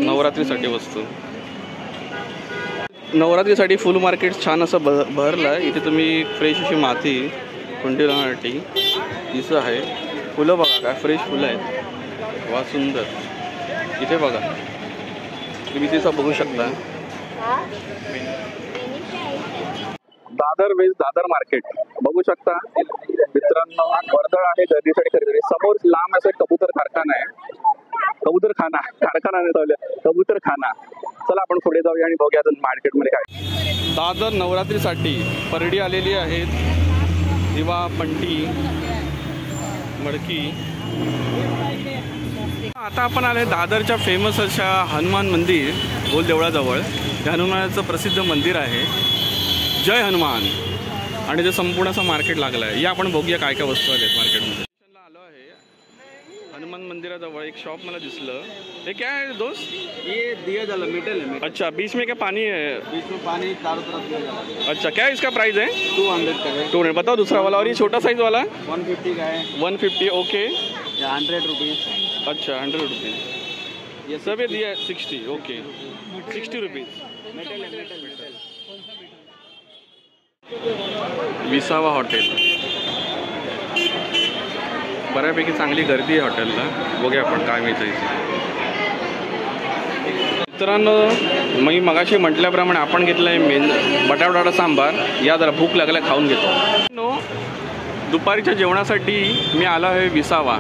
नवरात्रीसाठी वस्तू, नवरात्रीसाठी फुल मार्केट छान असं भरलं आहे. इथे तुम्ही फ्रेश अशी माती कुंडी लावण्यासाठी दिसं आहे. फुलं बघा काय फ्रेश फुलं आहेत, वा सुंदर. इथे बघा तुम्ही तिथं बघू शकता. दादर वेस्ट दादर मार्केट बघू शकता मित्रांनो. वर्दळ आहे गर्दीसाठी खरेदी. समोर लांब असं कबूतर कारखाना आहे, कबूतर खाना कारखाना नाही, कबूतर खाना. चला आपण पुढे जाऊया आणि बघूया मार्केटमध्ये काय. दादर नवरात्रीसाठी परडी आलेली आहेत. दिवा, पंटी, मडकी. आता आपण आले दादरच्या फेमस अशा हनुमान मंदिर गोल देवळाजवळ. हे हनुमानाचं प्रसिद्ध मंदिर आहे. जय हनुमान. आणि ते संपूर्ण असं मार्केट लागलं आहे. या आपण बघूया काय काय वस्तू आल्या मार्केटमध्ये. आलो आहे हनुमान मंदिराजवळ. एक शॉप मला दिसलं. ये क्या है दोस्त? ये दिया जला मेटल है। अच्छा, बीच में क्या पानी है? बीच में पानी चारों तरफ दिया जला। अच्छा, क्या इसका प्राइस है? 200 का है। 200 बताओ दूसरा वाला. और ये छोटा साइज वाला 150 का है। 150 ओके। 100 रुपीज़। अच्छा 100 रुपीज़. ये सब ये दिया है 60 ओके 60 रुपीज़. मेटल है, मेटल मेटल। विसावा हॉटेल. बऱ्यापैकी चांगली गर्दी आहे हॉटेलला. बघूया आपण काय मिळतं इथे. मित्रांनो मी मगाशी म्हटल्याप्रमाणे आपण घेतलं आहे बटाटा सांबार. या जरा भूक लागल्या खाऊन घेतो. दुपारीच्या जेवणासाठी मी आलो आहे विसावा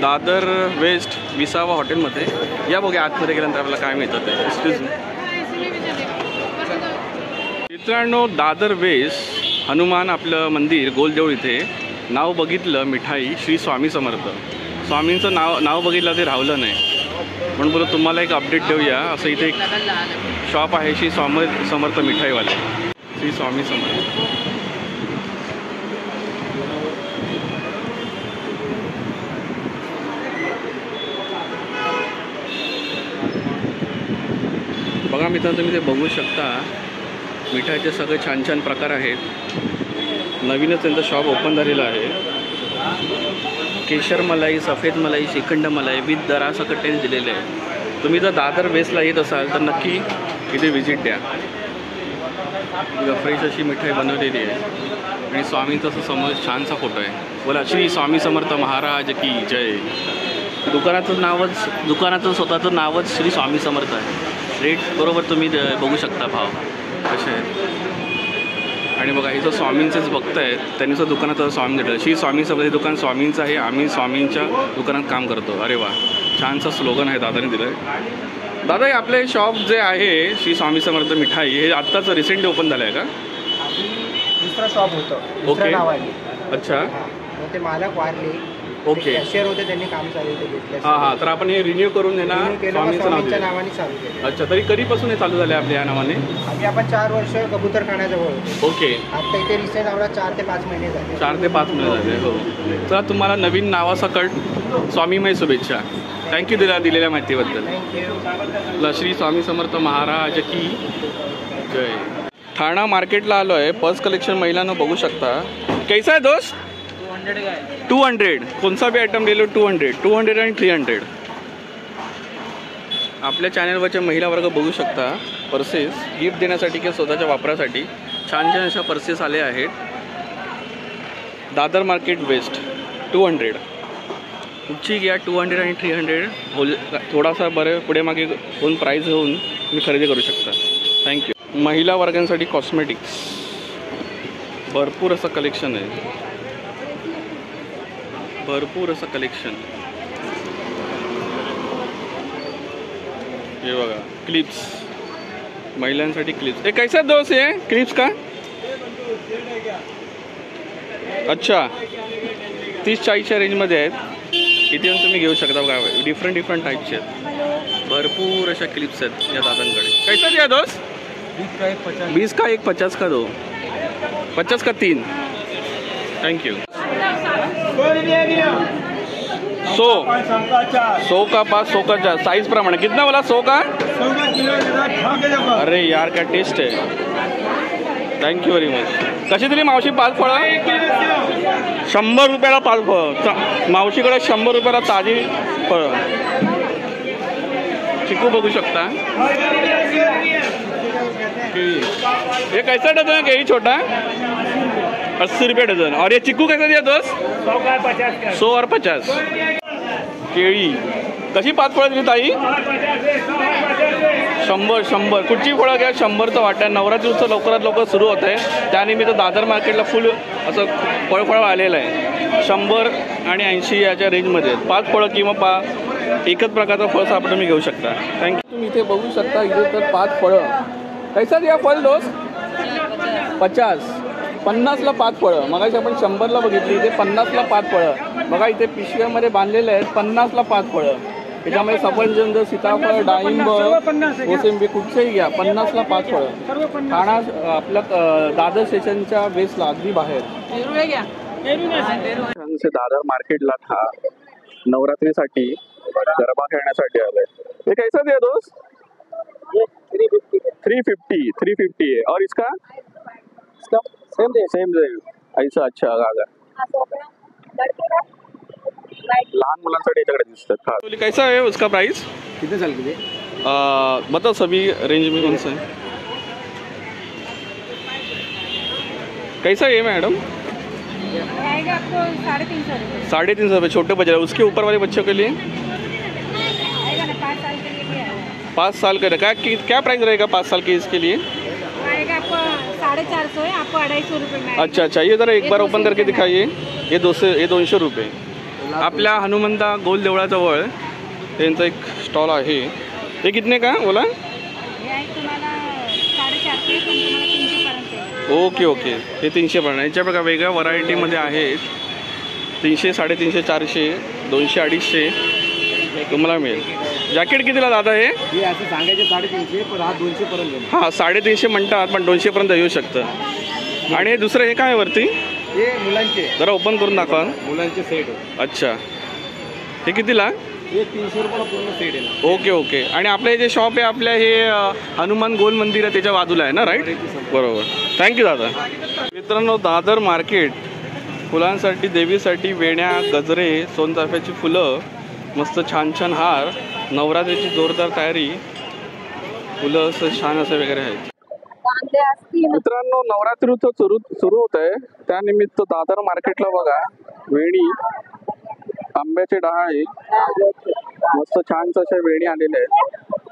दादर वेस्ट विसावा हॉटेलमध्ये. या बघूया आतमध्ये गेल्यानंतर आपल्याला काय मिळतं ते. Excuse me. मित्रांनो दादर वेस्ट हनुमान आपलं मंदिर गोलदेऊळ इथे. नाव बघितलं मिठाई श्री स्वामी समर्थ. स्वामींचं नाव बघितलं ते राहिलं नाही म्हणून बोलू तुम्हाला एक अपडेट देऊया. असं इथे एक शॉप आहे श्री स्वामी समर्थ मिठाईवाले. श्री स्वामी समर्थ. बघा मित्रांनो तुम्ही ते बघू शकता. मिठाईचे सगळे छान छान प्रकार आहेत. नवीनच त्यांचं शॉप ओपन झालेलं आहे. केशर मलाई, सफेद मलाई, श्रीखंड मलाई विथ दरासकट टेस्ट दिलेले आहे. तुम्ही जर दादर वेस्टला येत असाल तर नक्की इथे व्हिजिट द्या. फ्रेश अशी मिठाई बनवलेली आहे आणि स्वामींचा असं समोर छानसा फोटो आहे. बोला श्री स्वामी समर्थ महाराज की जय. दुकानाचं स्वतःचं नावच श्री स्वामी समर्थ आहे. रेट बरोबर तुम्ही बघू शकता भाव कसे आहेत. आणि बघा इथं स्वामींचंच बघतायत. त्यांनी सुद्धा दुकानात स्वामी घेतलं. श्री स्वामी समर्थ दुकान स्वामींचं आहे. आम्ही स्वामींच्या दुकानात काम करतो. अरे वा छानसा स्लोगन आहे दादाने दिलं आहे. दादा हे आपले शॉप जे आहे श्री स्वामी समर्थ मिठाई हे आत्ताच रिसेंटली ओपन झालं आहे का? दुसरा शॉप होतं. ओके. अच्छा. ते मालक वारले. ओके. कॅशियर होते त्यांनी काम चालू केलं. हां हां. तर आपण हे रिन्यू करून देणार स्वामींच्या नावाने चालू केलं. अच्छा. तरी कधीपासून हे चालू झालं आहे आपल्या या नावाने? आधी आपण 4 वर्ष कबूतर खाण्याजवळ होतो. ओके. आता इथे रिसेंट आम्हाला 4 ते 5 महिने झाले. 4 ते 5 महिने झाले. हो. तर तुम्हाला नवीन नावासकट स्वामीमय शुभेच्छा. थँक्यू दिलेल्या माहितीबद्दल. थँक्यू. श्री स्वामी समर्थ महाराज की जय. ठाणा मार्केटला आलो आहे. पर्स कलेक्शन महिलांना बघू शकता. कैसा आहे दोस्त? 200. कौन सा भी आइटम ले लो 200 200 आणि 300. आपल्या चॅनलवरच्या महिला वर्ग बघू शकता. पर्सेस गिफ्ट देण्यासाठी किंवा स्वतःच्या वापरासाठी छान छान अशा पर्सेस आले आहेत. Dadar market west 200. कुठची घ्या 200 आणि 300. थोडासा बरं पुढे मागे होऊन प्राईस घेऊन तुम्ही खरेदी करू शकता. थँक्यू. महिला वर्गांसाठी कॉस्मेटिक्स भरपूर असं कलेक्शन आहे. भरपूर असं कलेक्शन. हे बघा क्लिप्स महिलांसाठी क्लिप्स. हे कैसा दोस्त आहे क्लिप्स का? अच्छा 30-40च्या रेंजमध्ये आहेत. इथे तुम्ही घेऊ शकता. बघा डिफरंट टाईपचे आहेत. भरपूर अशा क्लिप्स आहेत या दादांकडे. कैसा दिया दोस्त? 20 का 1 50 का 2 50 का 3. थँक्यू. 100 का 5 100 का 4 साइज प्रमाणे. कितना वाला 100 का? अरे यार क्या टेस्ट आहे. Thank you very much. कशी दिली मावशी 5 फळं? 100 रुपयाला 5 फळं. मावशीकडे 100 रुपयाला ताजी फळं. चिकू बघू शकता। केळी ये कैसा डजन है केळी छोटा? 80 रुपये डजन। और ये चिकू कैसा दिया दोस्त? 100 और 50। केळी कशी 5 फळं दिली ताई? 100 कुठची फळं घ्या 100चं वाटतं। नवरात्री उत्सव लवकरात लवकर सुरू होत आहे, त्यानिमित्त दादर मार्केटला फुल असं फळ आलेलं आहे। 100 आणि 80 याच्या रेंजमध्ये 5 फळं किंवा एकच प्रकारचं फळ सापड तुम्ही घेऊ शकता। थँक्यू। तुम्ही इथे बघू शकता, इथे तर 5 फळं। कैसा दिया फळ दोस्त? 50ला 5 फळं। मगाशी आपण 100ला बघितली, इथे 50ला 5 फळं। बघा इथे पिशव्यामध्ये बांधलेले आहेत 50ला 5 फळं। त्याच्यामध्ये सफरचंद, सीताफळ, डाळिंब, मोसंबी कुठचेही घ्या 50ला 5 फळं। ठाणा आपल्या दादर स्टेशनच्या वेस्टला अगदी बाहेर। दादर मार्केटला हा नवरात्रीसाठी गरबा खेळण्यासाठी आलाय। हे कैसा दिया दोस्त? 350 है। और इसका सेम ऐसा अच्छा लहान मुलांसाठी याच्याकडे दिसतात। हाँ कैसा है उसका प्राइस? कितने साल के लिए? बताओ सभी रेंज में कौन सा है? कैसा है मैडम? आपको 350 रुपये। 350 रुपये छोटे बच्चे। उसके ऊपर वाले बच्चों के लिए? आएगा ना 5 साल के लिए भी आएगा। 5 साल का क्या प्राइस रहेगा 5 साल के इसके लिए? आएगा आपको 450 है, आपको 250 रुपये में। अच्छा ये जरा एक बार ओपन करके दिखाइए। ये 200 रुपये। आपल्या हनुमंता गोल देवळाजवळ त्यांचा एक स्टॉल आहे। हे कितने का बोला? हे आहे तुम्हाला 450 पण तुम्हाला 300 पर्यंत आहे। ओके हे 300 पर्यंत। याच्या बघा वेगळ्या व्हरायटीमध्ये आहेत। 300, 350, 400, 200, 250 तुम्हाला मिळेल। जॅकेट कितीला दादा हे? असं सांगायचे 350 पण हा 200 पर्यंत। हां 350 म्हणतात पण 200 पर्यंत येऊ शकतं। आणि हे दुसरं हे काय वरती? हे मुलांचे जरा ओपन करून दाखवा। मुलांचे सेट। अच्छा हे कितीला? हे 300 रुपयाला पूर्ण सेट आहे। ओके आणि आपलं हे जे शॉप आहे आपल्या हे हनुमान गोल मंदिर आहे त्याच्या बाजूला आहे ना, राईट? बरोबर। थँक्यू दादा। मित्रांनो दादर मार्केट फुलांसाठी, देवीसाठी वेण्या, गजरे, सोनचाफ्याची फुलं, मस्त छान हार, नवरात्रीची जोरदार तयारी, फुलं असं छान असं वगैरे आहेत। मित्रांनो नवरात्री उत्सव सुरू होत आहे, त्यानिमित्त दादर मार्केटला बघा वेणी, आंब्याचे डहाळे, मस्त छान अशा वेणी आलेल्या आहेत।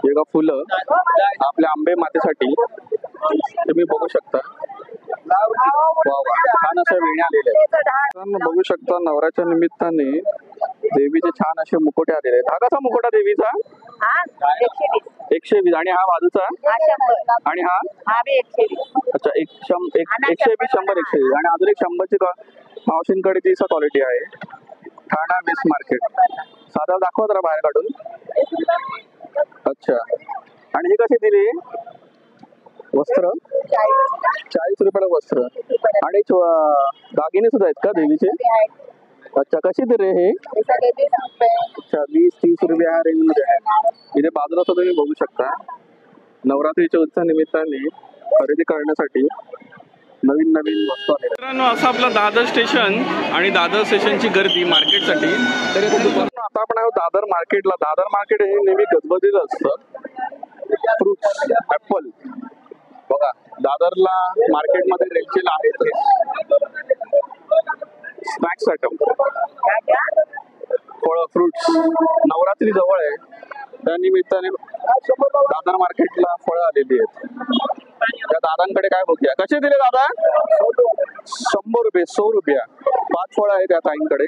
हे बघा फुलं आपल्या आंबे मातेसाठी तुम्ही बघू शकता। छान अशा वेण्या आलेल्या आहेत। बघू शकता नवराच्या निमित्ताने देवीचे छान असे मुकुटे आलेले आहेत। हा कसा मुकुटा देवीचा? 120 आणि हा बाजूचा आणि हा 120। अच्छा 120, 100, 120 आणि अजून एक 100ची मावशींकडे ती क्वालिटी आहे। ठाणा वेस्ट मार्केट साधा दाखवा जरा बाहेर काढून। अच्छा आणि हे कसे दिले वस्त्र? 40 रुपयाला वस्त्र। आणि दागिने सुद्धा आहेत का देवीचे? अच्छा कशी दिले हे? अच्छा 20-30 रुपये या रेंज मध्ये आहे। इथे बाजूला सुद्धा तुम्ही बघू शकता नवरात्रीच्या उत्सव निमित्ताने खरेदी करण्यासाठी नवीन वस्तू आलेल्या। मित्रांनो असं आपलं दादर स्टेशन आणि दादर स्टेशनची गर्दी मार्केटसाठी। तर आता आपण आहोत दादर मार्केटला। दादर मार्केट हे नेहमी गजबजलेलं असतं। फ्रुट्स, ऍपल बघा दादरला मार्केटमध्ये रेलचेल आहेत। स्नॅक्स आयटम, फळं, फ्रुट्स, नवरात्री जवळ आहे त्यानिमित्ताने दादर मार्केटला फळं आलेली आहेत। त्या दादांकडे काय बघूया, कसे दिले दादा? 100 रुपये, 100 रुपया 5 फळं आहेत त्या ताईंकडे।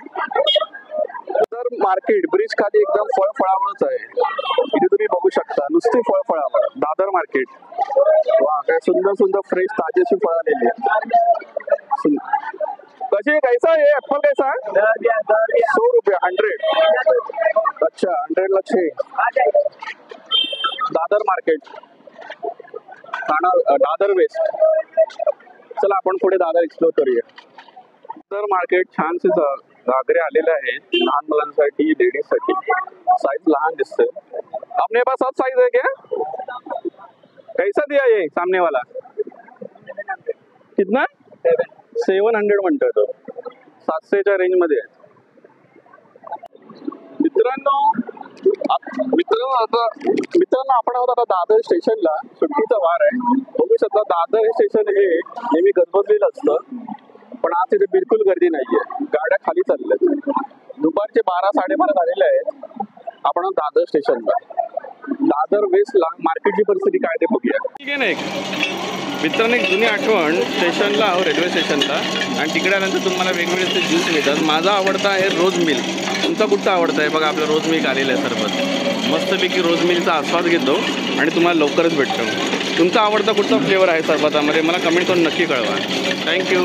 दादर मार्केट ब्रिज खाली एकदम फळावळच आहे। इथे तुम्ही बघू शकता नुसती फळावळ। दादर मार्केट वा काय सुंदर फ्रेश ताजीशी फळं आलेली आहेत। कसे कैसा है एप्पल कैसा? 100 रुपये 100। अच्छा 100ला 6। Dadar market Dadar west. चला आपण पुढे दादर एक्सप्लोर करूया। दादर मार्केट छानसे घागरे आलेले आहेत लहान मुलांसाठी, लेडीज साठी। साइज लहान दिसते। अपने पास सब साइज है क्या? कैसा दिया ये सामने वाला? कितना? 700 म्हणतोय तो। 700च्या रेंज मध्ये। मित्रांनो मित्रांनो आपण आहोत आता दादर स्टेशनला. सुट्टीचा वार आहे. बघू शकता दादर स्टेशन हे नेहमी गजबजलेलं असतं, पण आज तिथे बिलकुल गर्दी नाहीये. गाड्या खाली चालल्यात. दुपारचे 12-12:30 झालेले आहेत. आपण आहोत दादर स्टेशनला. दादर वेस्टला मार्केटची परिस्थिती काय ते बघूया. ठीक आहे ना. एक मित्रांनो, एक जुनी आठवण स्टेशनला रेल्वे स्टेशनला, आणि तिकडे आल्यानंतर तुम्हाला वेगवेगळे असे ज्यूस मिळतात. माझा आवडता आहे रोज मिल्क. तुमचा कुठचा आवडता आहे? बघा आपलं रोज मिल्क आलेलं आहे सरबत. मस्तपैकी रोज मिल्कचा आस्वाद घेतो आणि तुम्हाला लवकरच भेटतो. तुमचा आवडता कुठचा फ्लेवर आहे सरबतामध्ये मला कमेंट करून नक्की कळवा. थँक्यू.